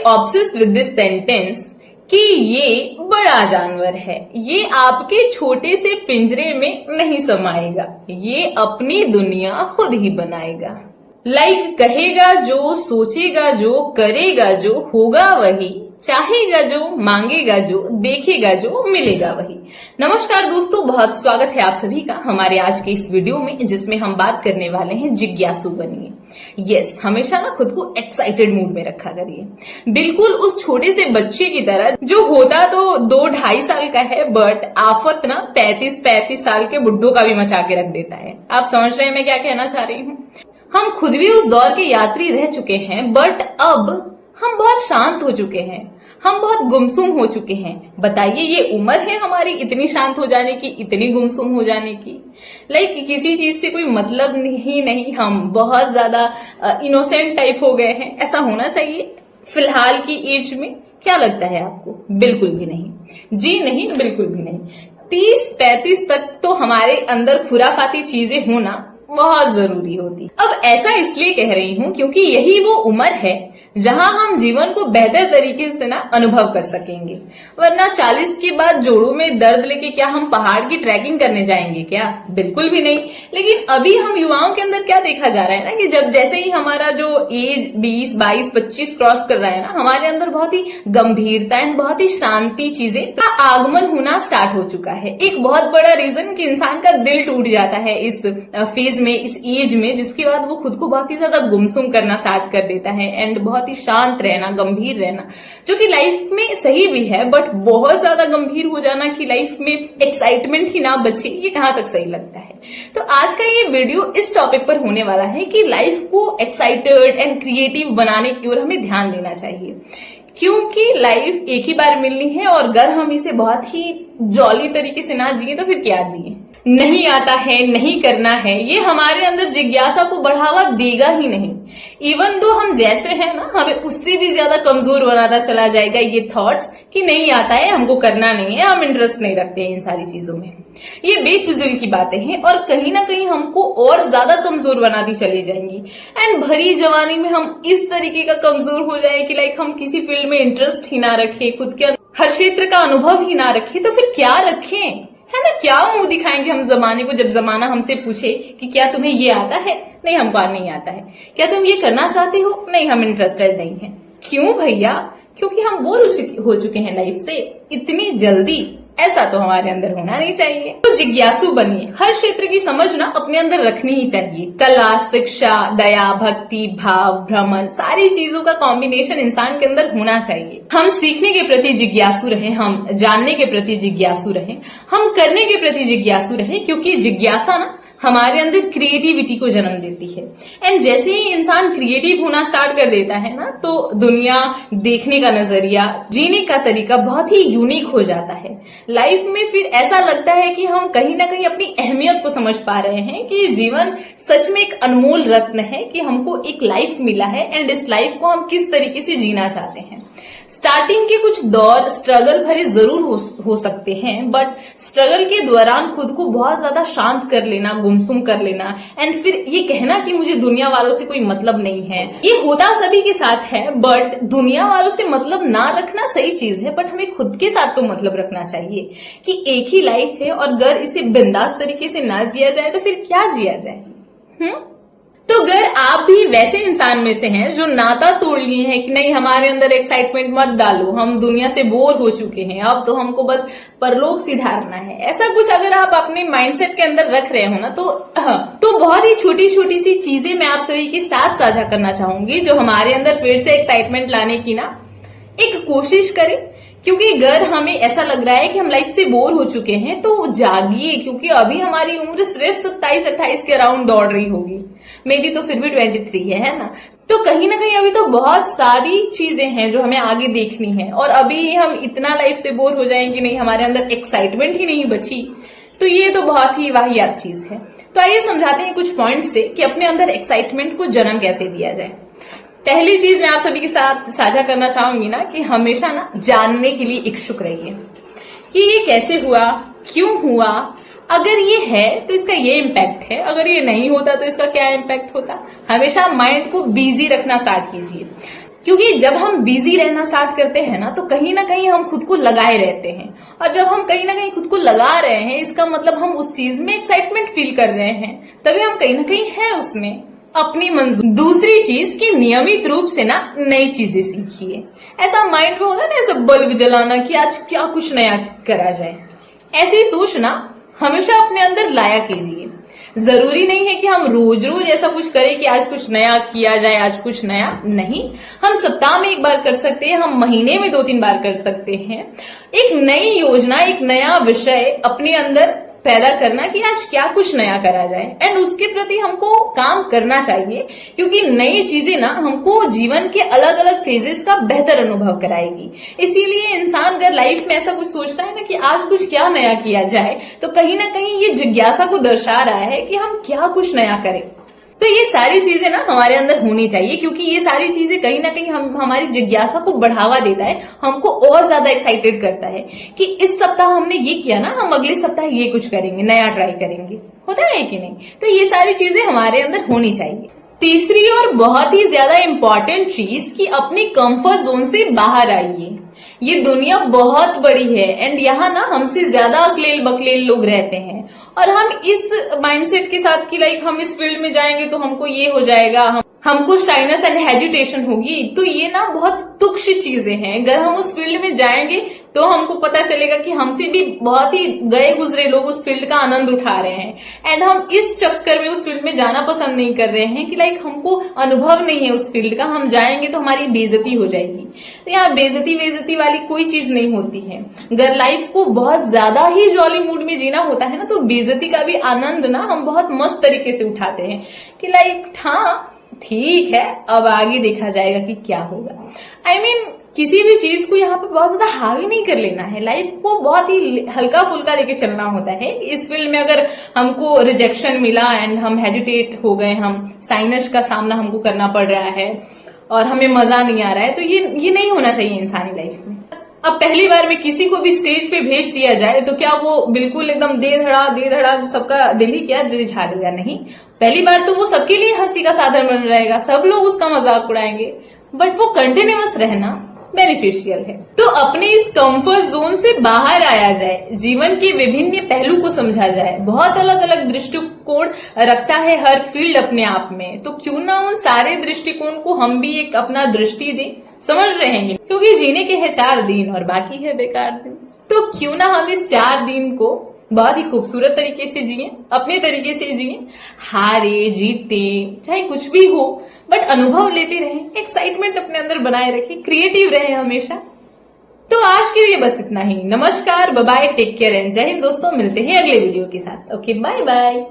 Obsessed with this sentence कि ये बड़ा जानवर है, ये आपके छोटे से पिंजरे में नहीं समाएगा, ये अपनी दुनिया खुद ही बनाएगा। लाइक कहेगा जो, सोचेगा जो, करेगा जो, होगा वही, चाहेगा जो, मांगेगा जो, देखेगा जो, मिलेगा वही। नमस्कार दोस्तों, बहुत स्वागत है आप सभी का हमारे आज के इस वीडियो में, जिसमें हम बात करने वाले हैं जिज्ञासु बनिए। यस, हमेशा ना खुद को एक्साइटेड मूड में रखा करिए, बिल्कुल उस छोटे से बच्चे की तरह जो होता तो 2-2.5 साल का है, बट आफत ना 35-35 साल के बुड्ढों का भी मचा के रख देता है। आप समझ रहे हैं मैं क्या कहना चाह रही हूँ? हम खुद भी उस दौर के यात्री रह चुके हैं, बट अब हम बहुत शांत हो चुके हैं, हम बहुत गुमसुम हो चुके हैं। बताइए, ये उम्र है हमारी इतनी शांत हो जाने की, इतनी गुमसुम हो जाने की? लाइक किसी चीज से कोई मतलब ही नहीं, हम बहुत ज्यादा इनोसेंट टाइप हो गए हैं। ऐसा होना चाहिए फिलहाल की एज में? क्या लगता है आपको? बिल्कुल भी नहीं जी, नहीं, बिल्कुल भी नहीं। 30-35 तक तो हमारे अंदर खुराफाती चीजें होना बहुत जरूरी होती। अब ऐसा इसलिए कह रही हूँ क्योंकि यही वो उम्र है जहां हम जीवन को बेहतर तरीके से ना अनुभव कर सकेंगे। वरना 40 के बाद जोड़ों में दर्द लेके क्या हम पहाड़ की ट्रैकिंग करने जाएंगे क्या? बिल्कुल भी नहीं। लेकिन अभी हम युवाओं के अंदर क्या देखा जा रहा है ना, कि जब जैसे ही हमारा जो एज 20, 22, 25 क्रॉस कर रहा है ना, हमारे अंदर बहुत ही गंभीरता एंड बहुत ही शांति चीजें का आगमन होना स्टार्ट हो चुका है। एक बहुत बड़ा रीजन कि इंसान का दिल टूट जाता है इस फेज में, इस एज में, जिसके बाद वो खुद को बहुत ही ज्यादा गुमसुम करना स्टार्ट कर देता है एंड बहुत ही शांत रहना, गंभीर रहना, जो कि लाइफ में सही भी है, बट बहुत ज्यादा गंभीर हो जाना कि लाइफ में एक्साइटमेंट ही ना बचे, ये कहां तक सही लगता है? तो आज का ये वीडियो इस टॉपिक पर होने वाला है कि लाइफ को एक्साइटेड एंड क्रिएटिव बनाने की ओर हमें ध्यान देना चाहिए, क्योंकि लाइफ एक ही बार मिलनी है और अगर हम इसे बहुत ही जॉली तरीके से ना जिए तो फिर क्या जिए? नहीं आता है, नहीं करना है, ये हमारे अंदर जिज्ञासा को बढ़ावा देगा ही नहीं। इवन दो हम जैसे हैं ना, हमें उससे भी ज्यादा कमजोर बनाता चला जाएगा ये थॉट्स कि नहीं आता है, हमको करना नहीं है, हम इंटरेस्ट नहीं रखते हैं इन सारी चीजों में। ये बेफिजुल की बातें हैं और कहीं ना कहीं हमको और ज्यादा कमजोर बनाती चली जाएंगी। एंड भरी जवानी में हम इस तरीके का कमजोर हो जाए कि लाइक हम किसी फील्ड में इंटरेस्ट ही ना रखें, खुद के हर क्षेत्र का अनुभव ही ना रखें, तो फिर क्या रखें? है ना, क्या मुंह दिखाएंगे हम जमाने को जब जमाना हमसे पूछे कि क्या तुम्हें ये आता है? नहीं, हमको नहीं आता है। क्या तुम ये करना चाहते हो? नहीं, हम इंटरेस्टेड नहीं है। क्यों भैया? क्योंकि हम बोर हो चुके हैं लाइफ से इतनी जल्दी। ऐसा तो हमारे अंदर होना नहीं चाहिए। तो जिज्ञासु बनिए, हर क्षेत्र की समझ ना अपने अंदर रखनी ही चाहिए। कला, शिक्षा, दया, भक्ति, भाव, भ्रमण, सारी चीजों का कॉम्बिनेशन इंसान के अंदर होना चाहिए। हम सीखने के प्रति जिज्ञासु रहें, हम जानने के प्रति जिज्ञासु रहें, हम करने के प्रति जिज्ञासु रहें, क्योंकि जिज्ञासा ना हमारे अंदर क्रिएटिविटी को जन्म देती है। एंड जैसे ही इंसान क्रिएटिव होना स्टार्ट कर देता है ना, तो दुनिया देखने का नजरिया, जीने का तरीका बहुत ही यूनिक हो जाता है। लाइफ में फिर ऐसा लगता है कि हम कहीं ना कहीं अपनी अहमियत को समझ पा रहे हैं कि जीवन सच में एक अनमोल रत्न है, कि हमको एक लाइफ मिला है एंड इस लाइफ को हम किस तरीके से जीना चाहते हैं। स्टार्टिंग के कुछ दौर स्ट्रगल भरे जरूर हो सकते हैं, बट स्ट्रगल के दौरान खुद को बहुत ज्यादा शांत कर लेना, गुमसुम कर लेना एंड फिर ये कहना कि मुझे दुनिया वालों से कोई मतलब नहीं है, ये होता सभी के साथ है। बट दुनिया वालों से मतलब ना रखना सही चीज है, बट हमें खुद के साथ तो मतलब रखना चाहिए कि एक ही लाइफ है और अगर इसे बिंदास तरीके से ना जिया जाए तो फिर क्या जिया जाए? तो अगर आप भी वैसे इंसान में से हैं जो नाता तोड़ लिए हैं कि नहीं, हमारे अंदर एक्साइटमेंट मत डालो, हम दुनिया से बोर हो चुके हैं, अब तो हमको बस परलोक सिधारना है, ऐसा कुछ अगर आप अपने माइंडसेट के अंदर रख रहे हो ना, तो बहुत ही छोटी छोटी सी चीजें मैं आप सभी के साथ साझा करना चाहूंगी, जो हमारे अंदर फिर से एक्साइटमेंट लाने की ना एक कोशिश करें। क्योंकि अगर हमें ऐसा लग रहा है कि हम लाइफ से बोर हो चुके हैं, तो जागिए, क्योंकि अभी हमारी उम्र सिर्फ 27-28 के अराउंड दौड़ रही होगी, मेरी तो फिर भी 23 है ना। तो कहीं ना कहीं अभी तो बहुत सारी चीजें हैं जो हमें आगे देखनी है, और अभी हम इतना लाइफ से बोर हो जाएंगे नहीं, हमारे अंदर एक्साइटमेंट ही नहीं बची, तो ये तो बहुत ही वाहियात चीज है। तो आइए समझाते हैं कुछ पॉइंट से कि अपने अंदर एक्साइटमेंट को जन्म कैसे दिया जाए। पहली चीज मैं आप सभी के साथ साझा करना चाहूंगी ना, कि हमेशा ना जानने के लिए इच्छुक रहिए कि ये कैसे हुआ, क्यों हुआ, अगर ये है तो इसका ये इम्पैक्ट है, अगर ये नहीं होता तो इसका क्या इम्पैक्ट होता। हमेशा माइंड को बिजी रखना स्टार्ट कीजिए। क्योंकि जब हम बिजी रहना स्टार्ट करते हैं ना कहीं ना कहीं हम खुद को लगाए रहते हैं, और जब हम कहीं ना कहीं खुद को लगा रहे हैं इसका मतलब हम उस चीज में एक्साइटमेंट फील कर रहे हैं, तभी हम कहीं ना कहीं हैं उसमें अपनी मंजूर। दूसरी चीज कि नियमित रूप से ना नई चीजें सीखिए। ऐसा माइंड में होता है ना, ऐसा बल्ब जलाना कि आज क्या कुछ नया करा जाए, ऐसी सोचना हमेशा अपने अंदर लाया कीजिए। जरूरी नहीं है कि हम रोज रोज ऐसा कुछ करें कि आज कुछ नया किया जाए, आज कुछ नया नहीं। हम सप्ताह में एक बार कर सकते हैं, हम महीने में 2-3 बार कर सकते हैं। एक नई योजना, एक नया विषय अपने अंदर पैदा करना कि आज क्या कुछ नया करा जाए, एंड उसके प्रति हमको काम करना चाहिए, क्योंकि नई चीजें ना हमको जीवन के अलग अलग फेजेस का बेहतर अनुभव कराएगी। इसीलिए इंसान अगर लाइफ में ऐसा कुछ सोचता है ना कि आज कुछ क्या नया किया जाए, तो कहीं ना कहीं ये जिज्ञासा को दर्शा रहा है कि हम क्या कुछ नया करें। तो ये सारी चीजें ना हमारे अंदर होनी चाहिए, क्योंकि ये सारी चीजें कहीं ना कहीं हमारी जिज्ञासा को बढ़ावा देता है, हमको और ज्यादा एक्साइटेड करता है कि इस सप्ताह हमने ये किया ना, हम अगले सप्ताह ये कुछ करेंगे, नया ट्राई करेंगे। होता है कि नहीं? तो ये सारी चीजें हमारे अंदर होनी चाहिए। तीसरी और बहुत ही ज्यादा इंपॉर्टेंट चीज कि अपनी कंफर्ट जोन से बाहर आइए। ये दुनिया बहुत बड़ी है, एंड यहाँ ना हमसे ज्यादा अकलेल बकलेल लोग रहते हैं, और हम इस माइंडसेट के साथ कि लाइक हम इस फील्ड में जाएंगे तो हमको ये हो जाएगा, हमको शाइनेस एंड हेजिटेशन होगी, तो ये ना बहुत तुच्छ चीजें हैं। अगर हम उस फील्ड में जाएंगे तो हमको पता चलेगा कि हमसे भी बहुत ही गए गुजरे लोग उस फील्ड का आनंद उठा रहे हैं, एंड हम इस चक्कर में उस फील्ड में जाना पसंद नहीं कर रहे हैं कि लाइक हमको अनुभव नहीं है उस फील्ड का, हम जाएंगे तो हमारी बेइज्जती हो जाएगी। तो यहाँ बेइज्जती वाली कोई चीज नहीं होती है। अगर लाइफ को बहुत ज्यादा ही जॉली मूड में जीना होता है ना, तो बेइज्जती का भी आनंद ना हम बहुत मस्त तरीके से उठाते हैं कि लाइक हाँ ठीक है, अब आगे देखा जाएगा कि क्या होगा। I mean, किसी भी चीज को यहाँ पे बहुत ज्यादा हावी नहीं कर लेना है, लाइफ को बहुत ही हल्का फुल्का लेके चलना होता है। इस फील्ड में अगर हमको रिजेक्शन मिला एंड हम हेजिटेट हो गए, हम साइनस का सामना हमको करना पड़ रहा है और हमें मजा नहीं आ रहा है, तो ये नहीं होना चाहिए इंसानी लाइफ में। अब पहली बार में किसी को भी स्टेज पे भेज दिया जाए तो क्या वो बिल्कुल एकदम दे धड़ा सबका दिल ही क्या रिझा देगा? नहीं, पहली बार तो वो सबके लिए हंसी का साधन बन रहेगा, सब लोग उसका मजाक उड़ाएंगे, बट वो कंटिन्यूअस रहना बेनिफिशियल है। तो अपने इस कंफर्ट जोन से बाहर आया जाए, जीवन के विभिन्न पहलू को समझा जाए। बहुत अलग अलग दृष्टिकोण रखता है हर फील्ड अपने आप में, तो क्यों ना उन सारे दृष्टिकोण को हम भी एक अपना दृष्टि दें। समझ रहे हैं? क्योंकि जीने के हैं 4 दिन और बाकी है बेकार दिन, तो क्यों ना हम इस 4 दिन को बहुत ही खूबसूरत तरीके से जिए, अपने तरीके से जिए, हारे जीते चाहे कुछ भी हो, बट अनुभव लेते रहें, एक्साइटमेंट अपने अंदर बनाए रखें, क्रिएटिव रहें हमेशा। तो आज के लिए बस इतना ही। नमस्कार, bye bye, take care and जय हिंद दोस्तों। मिलते हैं अगले वीडियो के साथ। Okay, bye bye.